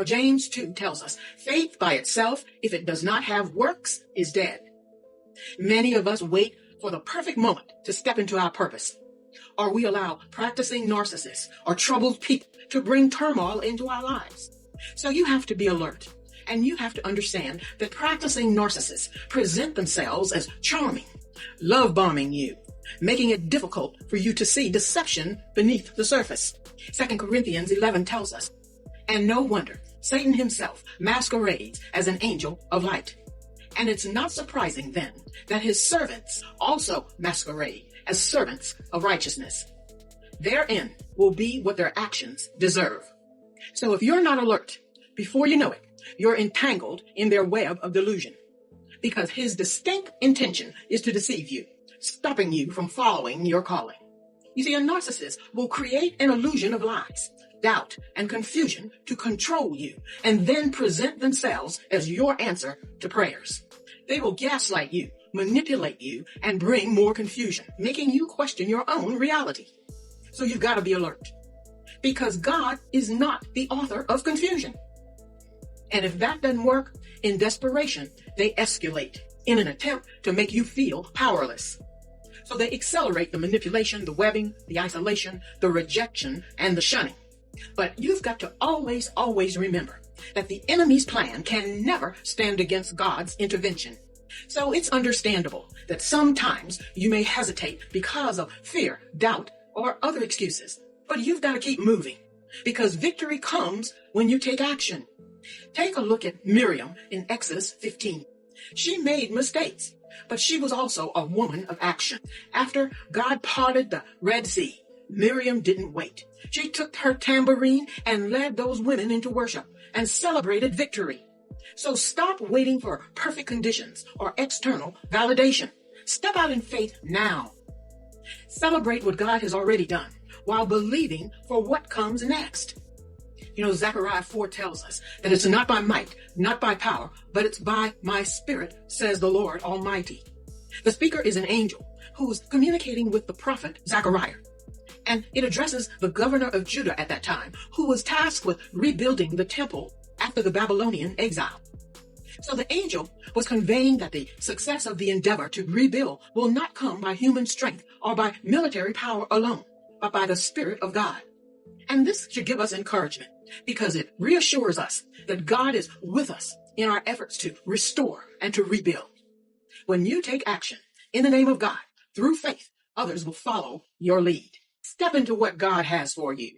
James 2 tells us, faith by itself, if it does not have works, is dead. Many of us wait for the perfect moment to step into our purpose, or we allow practicing narcissists or troubled people to bring turmoil into our lives. So you have to be alert, and you have to understand that practicing narcissists present themselves as charming, love-bombing you, making it difficult for you to see deception beneath the surface. 2 Corinthians 11 tells us, and no wonder, Satan himself masquerades as an angel of light. And it's not surprising then that his servants also masquerade as servants of righteousness. Their end will be what their actions deserve. So if you're not alert, before you know it, you're entangled in their web of delusion, because his distinct intention is to deceive you, stopping you from following your calling. You see, a narcissist will create an illusion of lies, doubt, and confusion to control you, and then present themselves as your answer to prayers. They will gaslight you, manipulate you, and bring more confusion, making you question your own reality. So you've got to be alert, because God is not the author of confusion. And if that doesn't work, in desperation, they escalate in an attempt to make you feel powerless. So they accelerate the manipulation, the webbing, the isolation, the rejection, and the shunning. But you've got to always remember that the enemy's plan can never stand against God's intervention. So it's understandable that sometimes you may hesitate because of fear, doubt, or other excuses. But you've got to keep moving, because victory comes when you take action. Take a look at Miriam in Exodus 15. She made mistakes, but she was also a woman of action. After God parted the Red Sea, Miriam didn't wait. She took her tambourine and led those women into worship and celebrated victory. So stop waiting for perfect conditions or external validation. Step out in faith now. Celebrate what God has already done while believing for what comes next. Zechariah 4 tells us that it's not by might, not by power, but it's by my spirit, says the Lord Almighty. The speaker is an angel who's communicating with the prophet Zechariah. And it addresses the governor of Judah at that time, who was tasked with rebuilding the temple after the Babylonian exile. So the angel was conveying that the success of the endeavor to rebuild will not come by human strength or by military power alone, but by the Spirit of God. And this should give us encouragement, because it reassures us that God is with us in our efforts to restore and to rebuild. When you take action in the name of God through faith, others will follow your lead. Step into what God has for you.